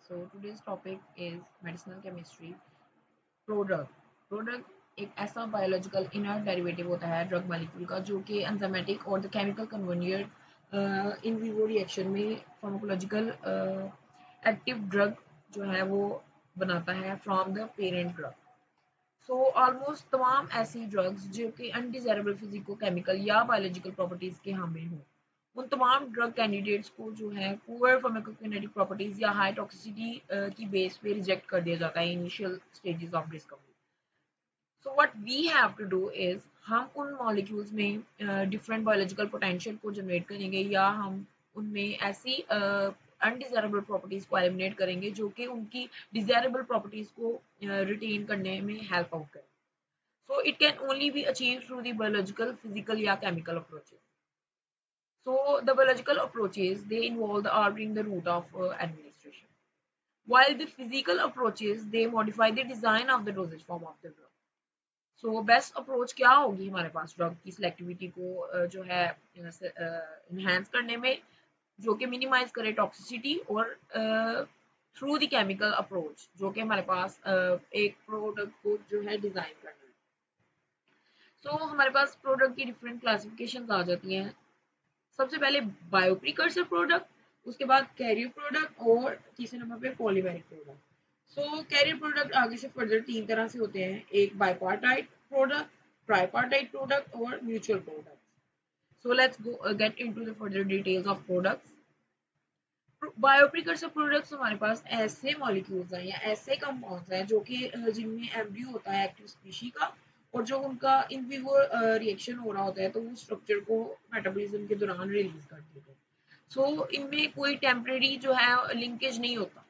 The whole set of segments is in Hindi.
So today's topic is medicinal chemistry. Product एक ऐसा बायोलॉजिकल इनर्ट डेरिवेटिव होता है ड्रग मॉलिक्यूल का जो कि एंजाइमेटिक और the chemical convert in vivo reaction में फार्माकोलॉजिकल एक्टिव ड्रग जो है वो बनाता है from the parent drug. So almost तमाम ऐसी ड्रग्स जो कि अनडिजायरेबल फिजिको केमिकल या बायोलॉजिकल प्रॉपर्टीज के हामिल हों, उन तमाम ड्रग कैंडिडेट्स को जो है पुअर फार्माकोकाइनेटिक प्रॉपर्टीज या हाई टॉक्सिसिटी की बेस पे रिजेक्ट कर दिया जाता है initial stages of discovery. So what we have to do is हम उन मॉलिक्यूल्स में डिफरेंट बायोलॉजिकल पोटेंशियल को जनरेट करेंगे या हम उनमें ऐसी अनडिजायरेबल प्रॉपर्टीज को एलिमिनेट करेंगे जो कि उनकी डिजायरेबल प्रॉपर्टीज को रिटेन करने में हेल्प आउट करें। So it can only be achieved through the biological, physical या chemical approaches. So the biological approaches they involve the altering the route of administration, while the physical approaches they modify the design of the dosage form of the drug. So best approach क्या होगी हमारे पास ड्रग की सिलेक्टिविटी को जो है इनहेंस करने में, जो कि मिनिमाइज करे टॉक्सिसिटी और थ्रू द केमिकल अप्रोच जो कि हमारे पास एक प्रोडक्ट को जो है डिजाइन करना है। सो हमारे पास प्रोडक्ट की डिफरेंट क्लासिफिकेशन आ जाती हैं। सबसे पहले बायो प्रिकर्सर प्रोडक्ट, उसके बाद कैरियर प्रोडक्ट और तीसरे नंबर पे पॉलीमेरिक प्रोडक्ट। सो कैरियर प्रोडक्ट आगे से फर्दर तीन तरह से होते हैं, एक बाइपार्टाइट प्रोडक्ट, ट्राइपार्टाइट प्रोडक्ट और mutual product. So let's go get into the further details of products. Bio precursor products हमारे पास ऐसे मॉलिक्यूल्स हैं या ऐसे कंपाउंड्स हैं जो कि जिनमें एम्ब्रियो होता है एक्टिव स्पीशी का, और जो उनका इन विवो रिएक्शन हो रहा होता है तो वो स्ट्रक्चर को मेटाबॉलिज्म के दौरान रिलीज कर देते हैं। सो इनमें कोई टेम्परेरी जो है लिंकेज नहीं होता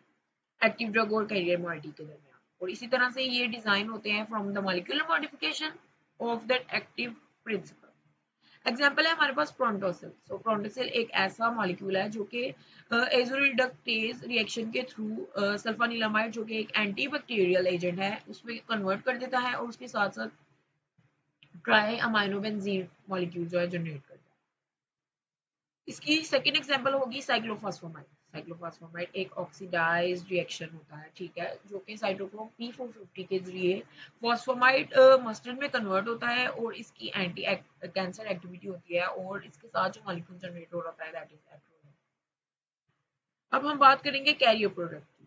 एक्टिव ड्रग और कैरियर मॉलिटी के दरमियान, और इसी तरह से ये डिजाइन होते हैं from the molecular modification of that active principal. Example है हमारे पास प्रोंटोसिल। सो प्रोंटोसिल एक ऐसा मॉलिक्यूल है जो कि एजोरिडक्टेज रिएक्शन के थ्रू सल्फानिलामाइड जो कि एक एंटीबैक्टीरियल एजेंट है उसमें कन्वर्ट कर देता है और उसके साथ साथ ट्राई अमाइनो बेंजीन मॉलिक्यूल जो है जनरेट करता है। इसकी सेकेंड एग्जांपल होगी साइक्लोफॉस्फेमाइड। साइक्लोफॉस्फेमाइड एक ऑक्सीडाइज्ड रिएक्शन होता है, ठीक है, जो कि साइटोक्रोम P450 के जरिए फॉस्फेमाइड मस्टर्ड में कन्वर्ट होता है और इसकी एंटी कैंसर एक्टिविटी होती है और इसके साथ जो मॉलिक्यूल जनरेट हो रहा है दैट इज एक्रोलिन। अब हम बात करेंगे कैरियर प्रोडक्ट की।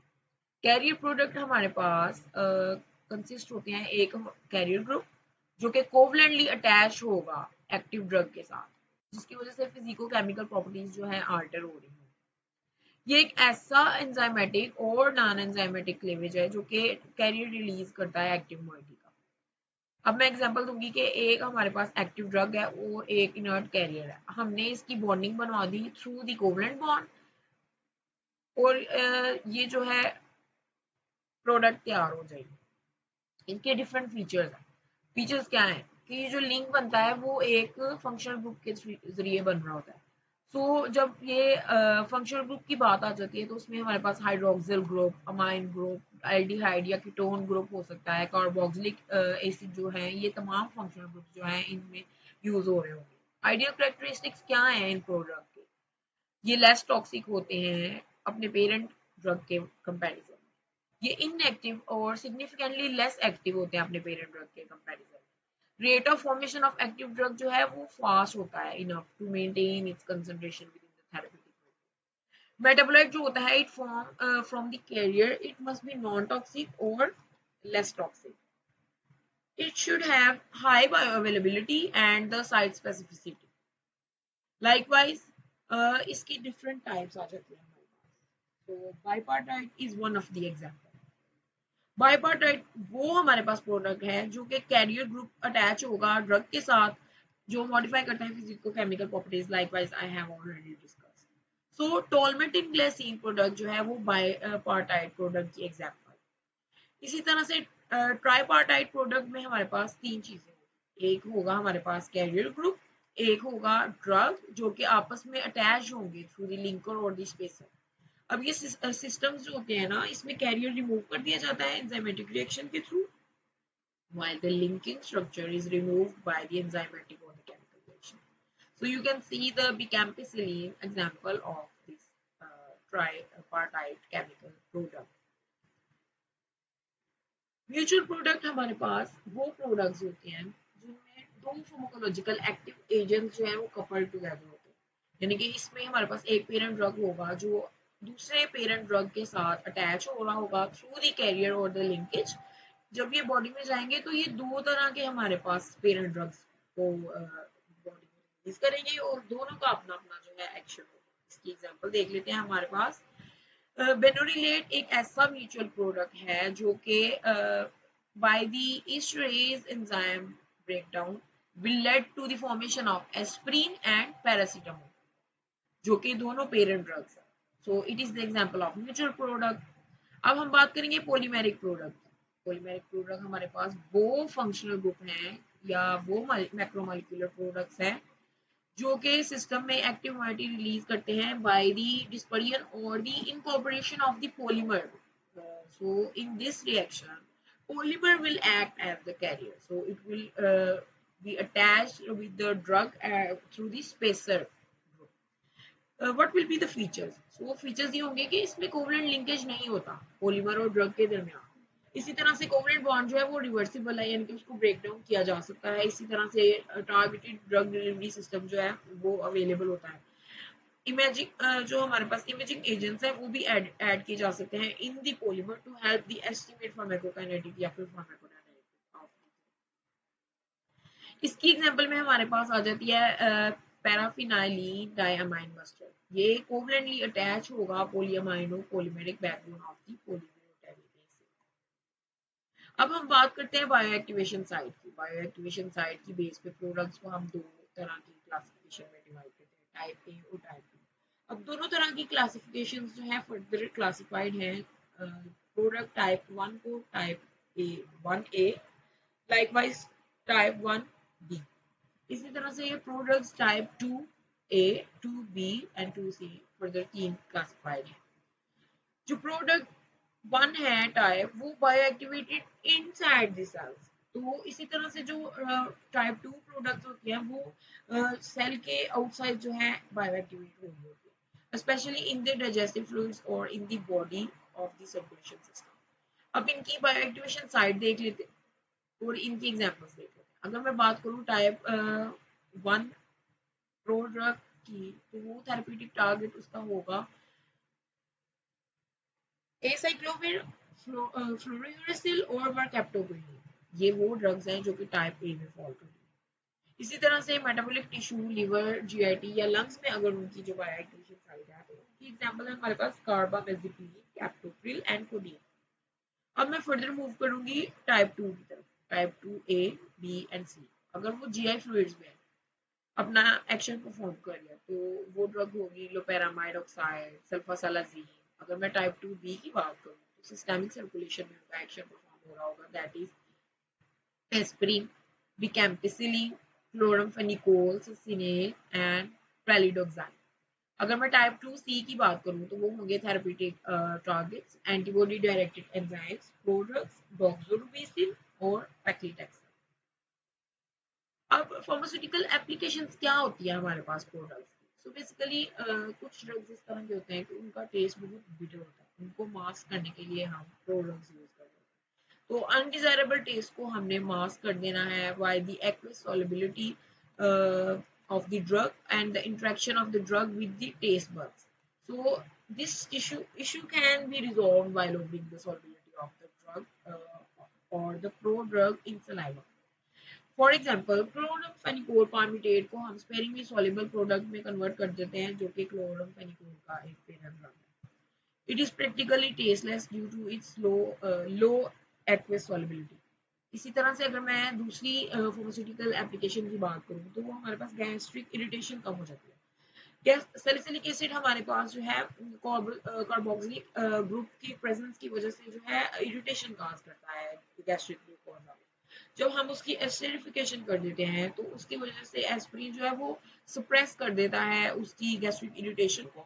कैरियर प्रोडक्ट हमारे पास कंसिस्ट होते हैं एक कैरियर ग्रुप जो कि कोवलेंटली अटैच होगा एक्टिव ड्रग के साथ, जिसकी वजह से फिजिको केमिकल प्रॉपर्टीज जो है आल्टर हो रही हैं। ये एक ऐसा एंजाइमेटिक और नॉन एंजाइमेटिक क्लीवेज है जो कि कैरियर रिलीज करता है एक्टिव मॉइटी का। अब मैं एग्जांपल दूंगी कि एक हमारे पास एक्टिव ड्रग है और एक इनर्ट कैरियर है, हमने इसकी बॉन्डिंग बनवा the through the covalent bond और ये जो है प्रोडक्ट तैयार हो जाएगी। इनके डिफरेंट फीचर्स हैं। फीचर्स क्या हैं कि ये जो लिंक बनता है वो एक फंक्शनल ग्रुप के जरिए बन रहा होता है। सो जब ये फंक्शनल ग्रुप की बात आ जाती है तो उसमें हमारे पास hydroxyl group, amine group, aldehyde या कीटोन ग्रुप हो सकता है, कार्बोक्सिलिक एसिड जो है, ये तमाम फंक्शनल ग्रुप जो हैं इनमें यूज हो रहे होंगे। आइडियल कैरेक्टरिस्टिक्स क्या हैं इन प्रोडक्ट के? ये लेस टॉक्सिक होते हैं अपने पेरेंट ड्रग के कंपैरिजन में। ये इनएक्टिव और सिग्निफिकेंटली लेस एक्टिव होते हैं अपने पेरेंट ड्रग के कंपैरिजन में। Rate of formation of active drug जो है वो फास्ट होता है enough to maintain its concentration within the therapeutic. Metabolite जो होता है it form from the carrier, it must be non toxic और less toxic. It should have high bioavailability and the site specificity. Likewise, इसकी different types आ जाती हैं हमारे पास। So bipartite is one of the example. Bipartite वो हमारे पास प्रोडक्ट है जो कि कैरियर ग्रुप अटैच होगा ड्रग के साथ, जो मॉडिफाई करता है physico chemical properties. Likewise I have already discuss. So tolmetin glycine product जो है वो बाइपार्टाइट प्रोडक्ट की एग्जांपल। इसी तरह से ट्राइपार्टाइट प्रोडक्ट में हमारे पास तीन चीजें होंगी, एक होगा हमारे पास कैरियर ग्रुप, एक होगा ड्रग जो कि आपस में अटैच होंगे थ्रू द लिंकर और द स्पेसर। अब ये सिस्टम्स जो होते हैं ना, इसमें कैरियर रिमूव कर दिया जाता है एंजाइमेटिक रिएक्शन के through, while the linking structure is removed by the enzymatic or the chemical reaction. So you can see the bicampicillin example of this tripartite chemical product. Mutual product हमारे पास वो प्रोडक्ट्स होते हैं जिनमें दो फार्माकोलॉजिकल एक्टिव एजेंट्स जो है वो कपल्ड टुगेदर होते हैं, यानी कि इसमें हमारे पास एक पेरेंट ड्रग होगा जो दूसरे पेरेंट ड्रग के साथ अटैच हो रहा होगा थ्रू द कैरियर और द लिंकेज। जब ये बॉडी में जाएंगे तो ये दो तरह के हमारे पास पेरेंट ड्रग्स को बॉडी में रिलीज करेंगे और दोनों का अपना अपना जो है एक्शन होगा। इसकी एग्जांपल देख लेते हैं। हमारे पास बेनोरिलेट एक ऐसा म्यूचुअल प्रोडक्ट है जो कि by the esterase enzyme breakdown will lead to the formation of aspirin and paracetamol, जो कि दोनों पेरेंट ड्रग्स हैं। So it is the example of mutual product. अब हम बात करेंगे पॉलीमेरिक प्रोडक्ट। पॉलीमेरिक प्रोडक्ट हमारे पास वो फंक्शनल ग्रुप हैं या वो मैक्रोमोलिक्यूलर प्रोडक्ट्स हैं जो कि सिस्टम में एक्टिव मोइटी रिलीज करते हैं बाय द डिस्पर्शन और the incorporation of the polymer. So in this reaction polymer will act as the carrier, so it will be attached with the drug through the spacer group. What will be the features? So वो features ये होंगे कि इसमें कोवलेंट लिंकेज नहीं होता पॉलीमर और ड्रग के दरमियान। इसी तरह से कोवलेंट बॉन्ड जो है वो रिवर्सिबल है, यानी कि उसको ब्रेक डाउन किया जा सकता है। इसी तरह से टारगेटेड ड्रग डिलीवरी सिस्टम जो है वो अवेलेबल होता है। इमेजिंग जो हमारे पास इमेजिंग एजेंट्स हैं वो भी ऐड किए जा सकते हैं in the polymer to help the estimate pharmacokinetic या फिर फार्माकोडायनेमिक। इसकी एग्जांपल में हमारे पास आ जाती है पैराफिनाइलिन डायमाइन मस्टर्ड। ये कोवलेंटली अटैच होगा पॉलीअमाइनो पॉलीमेरिक बैकबोन ऑफ द पॉलीमेरोटेरिक। अब हम बात करते हैं बायो एक्टिवेशन साइट की। बायो एक्टिवेशन साइट की बेस पे प्रोडक्ट्स को हम दो तरह की क्लासिफिकेशन में डिवाइड करते हैं, टाइप ए और टाइप बी। अब दोनों तरह की क्लासिफिकेशन जो है फर्दर क्लासिफाइड है प्रोडक्ट टाइप 1 को type A 1A, likewise type 1B। इसी तरह से ये products type 2A 2B and 2C further तीन क्लासिफाइड है। जो प्रोडक्ट 1 है टाइप वो bioactivated inside the cells. तो इसी तरह से जो टाइप 2 प्रोडक्ट्स होती हैं वो सेल के आउटसाइड जो है बायो एक्टिवेट हो रही होती है, specially in the digestive fluids और in the body of the circulation system. अब इनकी बायो एक्टिवेशन साइट देख लेते हैं और इनकी एग्जांपल्स देख लेते हैं। अगर मैं बात करूं टाइप 1 प्रोडक्ट की तो वो थेरेप्यूटिक टारगेट उसका होगा एसाइक्लोविर, फ्लोरोयुरेसिल और वर्कैप्टोप्रिल। ये वो ड्रग्स हैं जो कि टाइप ए में फॉल करती हैं। इसी तरह से मेटाबॉलिक टिश्यू लिवर जीआईटी या लंग्स में अगर उनकी जो बायो एक्टिवेशन साइट है तो उनकी एग्जांपल है हमारे पास कार्बामेज़ेपिन, कैप्टोप्रिल एंड कोडीन। अब मैं फर्दर मूव करूंगी टाइप 2 की तरफ। टाइप 2 ए बी एंड सी अगर वो जीआई फ्लूइड्स में अपना एक्शन परफॉर्म कर लिया तो वो ड्रग होगी लोपेरामाइड ऑक्साइड, सल्फासालाजीन। अगर मैं टाइप 2B की बात करूँ तो सिस्टेमिक सर्कुलेशन में उनका एक्शन परफॉर्म हो रहा होगा, that is aspirin, bacampicillin, chloramphenicol, succinyl and pralidoxime. अगर मैं टाइप 2C की बात करूँ तो वो होंगे therapeutic targets, antibody directed enzymes, prodrugs, डॉक्सोरुबिसिन और पैक्लिटेक्स। अब फार्मास्यूटिकल एप्लीकेशंस क्या होती है हमारे पास प्रोडक्ट्स की। सो बेसिकली कुछ ड्रग्स इस तरह के होते हैं कि उनका टेस्ट बहुत बिटर होता है, उनको मास्क करने के लिए हम प्रोडक्ट्स यूज करते हैं। तो अनडिजायरेबल टेस्ट को हमने मास्क कर देना है by the aqueous solubility of the drug and the interaction of the drug with the taste buds. So this issue can be resolved by lowering the solubility of the drug or the prodrug in saliva. For example chloramphenicol palmitate को हम स्पेरिंगली सॉल्युबल प्रोडक्ट में कन्वर्ट कर देते हैं जो कि क्लोरमफेनिकोल का एक पेरेंट ड्रग है। It is practically tasteless due to its low aqueous solubility. इसी तरह से अगर मैं दूसरी फार्मास्यूटिकल एप्लीकेशन की बात करूँ तो वो हमारे पास गैस्ट्रिक इरिटेशन कम हो जाती है। सैलिसिलिक एसिड हमारे पास जो है कार्बोक्सिलिक ग्रुप की प्रेजेंस की वजह से जो है इरिटेशन काज करता है गैस्ट्रिक ग्लूकोज। जब हम उसकी एसिडिफिकेशन कर देते हैं तो उसकी वजह से एस्पिरिन जो है वो सप्रेस कर देता है उसकी गैस्ट्रिक इरिटेशन को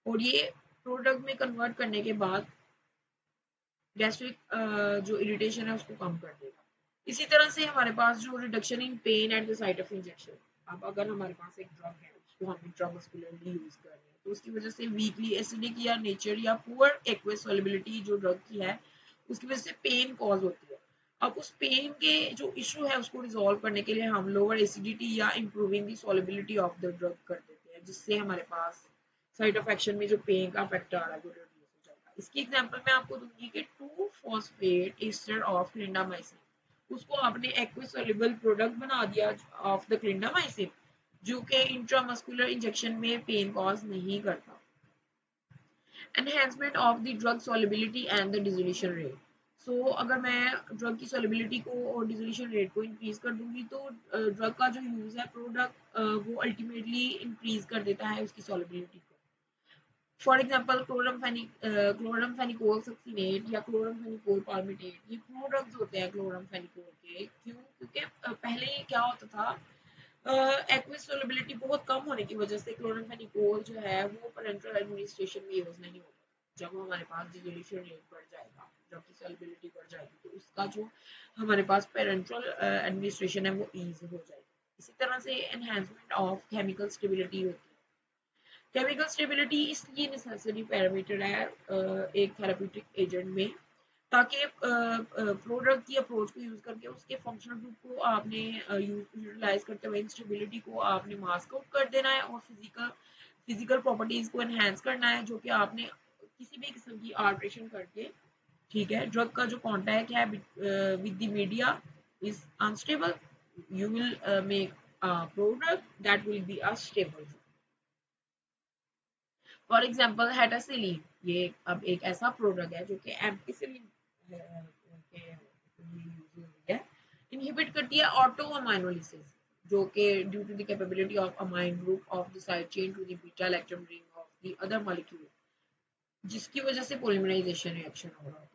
और ये प्रोडक्ट में कन्वर्ट करने के बाद गैस्ट्रिक जो इरिटेशन है उसको कम कर देगा। इसी तरह से हमारे पास जो reduction in pen at the site of injection. अब अगर हमारे पास एक ड्रग है उसको हम इंट्रामस्कुलरली यूज कर रहे हैं तो उसकी वजह से वीकली एसिडिक या नेचर या पुअर एक्वस सॉल्युबिलिटी जो ड्रग की है उसकी वजह से पेन कॉज होती है। अब उस पेन के जो इशू है उसको रिजॉल्व करने के लिए हम लोअर एसिडिटी या improving the solubility of the drug कर देते हैं, जिससे हमारे पास साइड ऑफ एक्शन में जो पेन का फैक्टर आ रहा है वो रिड्यूस हो जाएगा। इसकी एग्जांपल मैं आपको दूंगी कि 2 फॉस्फेट एस्टर ऑफ क्लिंडामाइसिन, उसको आपने एक्वस सॉल्युबल प्रोडक्ट बना दिया ऑफ द क्लिंडामाइसिन, जो कि इंट्रामस्कुलर इंजेक्शन में पेन कॉज नहीं करता। Enhancement of the drug solubility and the dissolution rate. So अगर मैं ड्रग की सॉल्युबिलिटी को और डिसोल्यूशन रेट को इंक्रीज कर दूंगी तो ड्रग का जो यूज है प्रोडक्ट वो अल्टीमेटली इंक्रीज कर देता है उसकी सॉल्युबिलिटी को। फॉर एग्जांपल क्लोरमफेनिकोल सक्सिनेट या क्लोरमफेनिकोल पाल्मिटेट, ये प्रोडक्ट्स होते हैं क्लोरमफेनिकोल के। क्यों? क्योंकि पहले क्या होता था, एक्विस सोलबिलिटी बहुत कम होने की वजह से क्लोरमफेनिकोल जो है वो पेरेंटल एडमिनिस्ट्रेशन में यूज नहीं होता। जब हमारे पास डिसोल्यूशन रेट बढ़ जाएगा, जब की सॉल्युबिलिटी बढ़ जाएगी, तो उसका जो हमारे पास पेरेंटल एडमिनिस्ट्रेशन है वो ईज हो जाएगी। इसी तरह से एनहांसमेंट ऑफ केमिकल स्टेबिलिटी होती है। केमिकल स्टेबिलिटी इसलिए नेसेसरी पैरामीटर है एक थेरेप्यूटिक एजेंट में, ताकि प्रोडक्ट की अप्रोच को यूज करके उसके फंक्शनल ग्रुप को आपने यूटिलाइज करते हुए इंस्टेबिलिटी को आपने मास्क आउट कर देना है और फिजिकल प्रॉपर्टीज को एनहेंस करना है, जो कि आपने किसी भी किस्म की आल्ट्रेशन करके, ठीक है, ड्रग का जो कॉन्टैक्ट है with the media is unstable, you will make a product that will be a stable. For example हेटासिलीन, ये अब एक ऐसा प्रोडक्ट है जो कि एम्पिसिलिन के यूज हो रही है, इनहिबिट करती है ऑटो अमाइनोलिसिस, जो कि due to the capability of amine group of the side chain to the beta electron ring of the other molecule, जिसकी वजह से पॉलीमराइजेशन रिएक्शन हो रहा है।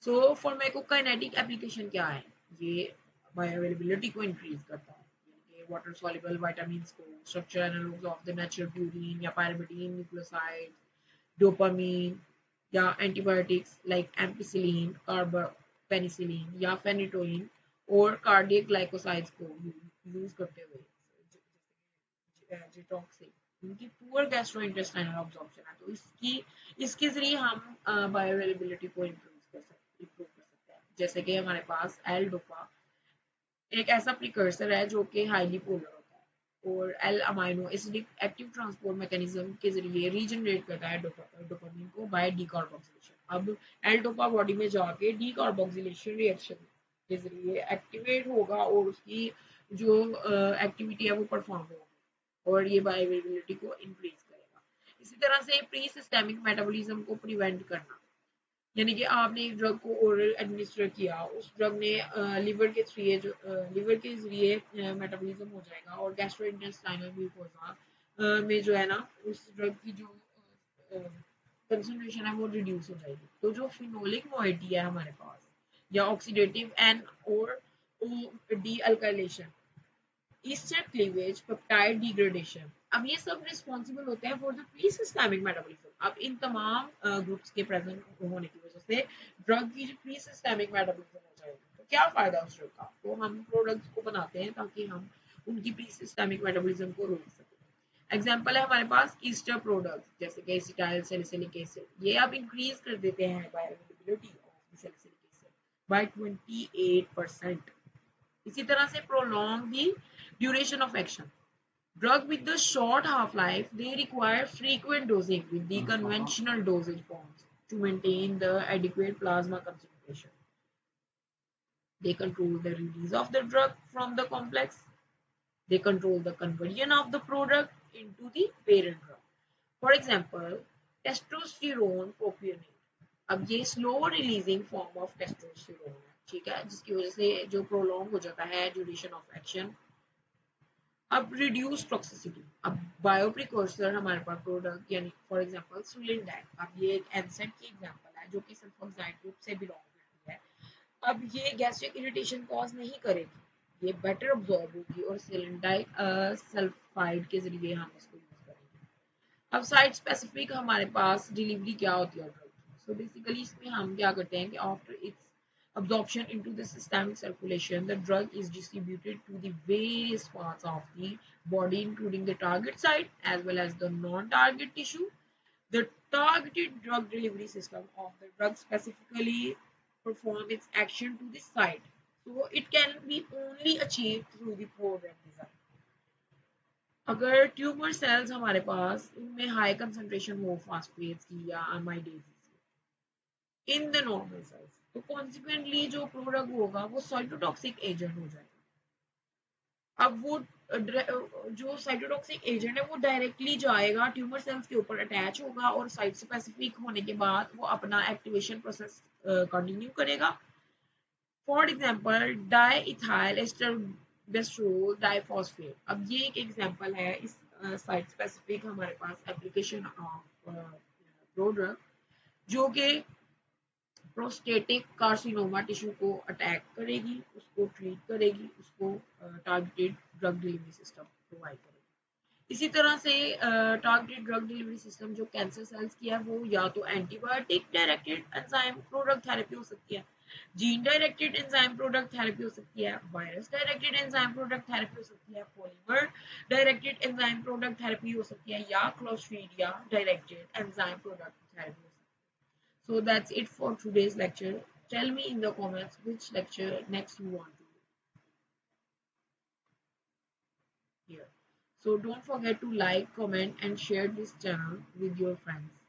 सो फार्माकोकाइनेटिक एप्लीकेशन क्या है? ये बायोअवेलेबिलिटी को इंक्रीज करता है, यानी कि वाटर सॉल्युबल विटामिन्स को, structure analogues of the natural purine या पायरिमिडीन न्यूक्लियोसाइड, डोपामीन या एंटीबायोटिक्स लाइक एम्पिसिलिन, कार्बापेनिसिलिन या फेनिटोइन और कार्डियक ग्लाइकोसाइड्स को यूज करते हुए डिटॉक्सिंग, उनकी पुअर गैस्ट्रोइंटेस्टाइनल अब्जॉर्प्शन है, तो इसके जरिए हम बायोअवेलेबिलिटी को इम्प्रूव कर सकते हैं। जैसे कि हमारे पास एल डोपा एक ऐसा प्रिकर्सर है जो कि हाईली पोलर होता है और L amino acidic active transport mechanism के जरिए रीजनरेट करता है डोपामिन को बाय डीकार्बोक्सिलेशन। अब एल डोपा बॉडी में जाके डीकार्बोक्सिलेशन रिएक्शन के जरिए एक्टिवेट होगा और उसकी जो एक्टिविटी है वो परफॉर्म होगी और ये बायोअवेलेबिलिटी को इंक्रीज करेगा। इसी तरह से प्री सिस्टेमिक मेटाबॉलिज्म को प्रिवेंट करना, यानी कि आपने एक ड्रग को ओरल एडमिनिस्टर किया, उस ड्रग ने लिवर के जरिए मेटाबॉलिज्म हो जाएगा और गैस्ट्रोइंटेस्टाइनल म्यूकोसा में जो है ना उस ड्रग की जो कंसंट्रेशन है वो रिड्यूस हो जाएगी। तो जो फिनोलिक मोइटी है हमारे पास या ऑक्सीडेटिव एंड और D alkylation, Easter cleavage, peptide degradation, अब ये सब रिस्पॉन्सिबल होते हैं for the pre systemic metabolism. अब इन तमाम ग्रुप्स के प्रेजेंट होने की वजह से ड्रग की प्री सिस्टेमिक मेटाबॉलिज्म हो जाएगी। तो क्या फायदा उस ड्रग का? तो हम प्रोडक्ट्स को बनाते हैं ताकि हम उनकी प्री सिस्टेमिक मेटाबॉलिज्म को रोक सकें। एग्जाम्पल है हमारे पास ईस्टर प्रोडक्ट्स जैसे कि एसिटाइल सैलिसिलिक एसिड, ये अब इंक्रीज कर देते हैं bioavailability of salicylic acid by 28%। इसी तरह से prolong the duration of action. Drug with the short half-life, they require frequent dosing with the conventional dosage forms to maintain the adequate plasma concentration. They control the release of the drug from the complex. They control the conversion of the product into the parent drug. For example, testosterone propionate. अब ये slow releasing form of testosterone है, ठीक है, जिसकी वजह से जो प्रोलॉन्ग हो जाता है ड्यूरेशन ऑफ एक्शन। अब रिड्यूस टॉक्सिसिटी, अब बायोप्रिकॉर्सर हमारे पास प्रोडक्ट यानी फॉर एग्जांपल सुलिंडैक, अब ये एक एंजाइम की एग्जांपल है जो कि सल्फोक्साइड ग्रुप से बिलोंग करती है। अब ये गैस्ट्रिक इरिटेशन कॉज नहीं करेगी, ये बेटर अब्सॉर्ब होगी और सिलिंडाइक सल्फाइड के जरिए हम इसको यूज करेंगे। अब साइट स्पेसिफिक हमारे पास डिलीवरी क्या होती है ड्रग की? सो बेसिकली इसमें हम क्या करते हैं कि after it's absorption into the systemic circulation, the drug is distributed to the various parts of the body, including the target site as well as the non-target tissue. The targeted drug delivery system of the drug specifically perform its action to the site. So it can be only achieved through the prodrug design. अगर ट्यूमर सेल्स हमारे पास उनमें हाई कंसंट्रेशन हो फास्फेट्स की या अमाइडेज इन द नॉर्मल सेल्स, तो कॉन्सिक्वेंटली जो प्रोडक्ट होगा वो साइटोटॉक्सिक एजेंट हो जाएगा। अब वो जो साइटोटॉक्सिक एजेंट है वो डायरेक्टली जाएगा ट्यूमर सेल्स के ऊपर अटैच होगा और साइट स्पेसिफिक होने के बाद वो अपना एक्टिवेशन प्रोसेस कंटिन्यू करेगा। For example diethyl ester diphosphate, अब ये एक एग्जांपल है इस साइट स्पेसिफिक हमारे पास एप्लीकेशन ऑफ प्रोडक्ट जो कि प्रोस्टेटिक कार्सिनोमा टिश्यू को अटैक करेगी, उसको ट्रीट करेगी, उसको targeted drug delivery system provide करेगी। इसी तरह से टारगेटेड ड्रग डिलीवरी सिस्टम जो कैंसर सेल्स की है वो या तो antibiotic directed enzyme product therapy हो सकती है, gene directed enzyme product therapy हो सकती है, virus directed enzyme product therapy हो सकती है, polymer directed enzyme product therapy हो सकती है या clostridia directed enzyme product therapy हो सकती है। So that's it for today's lecture. Tell me in the comments which lecture next you want to hear. So don't forget to like, comment and share this channel with your friends.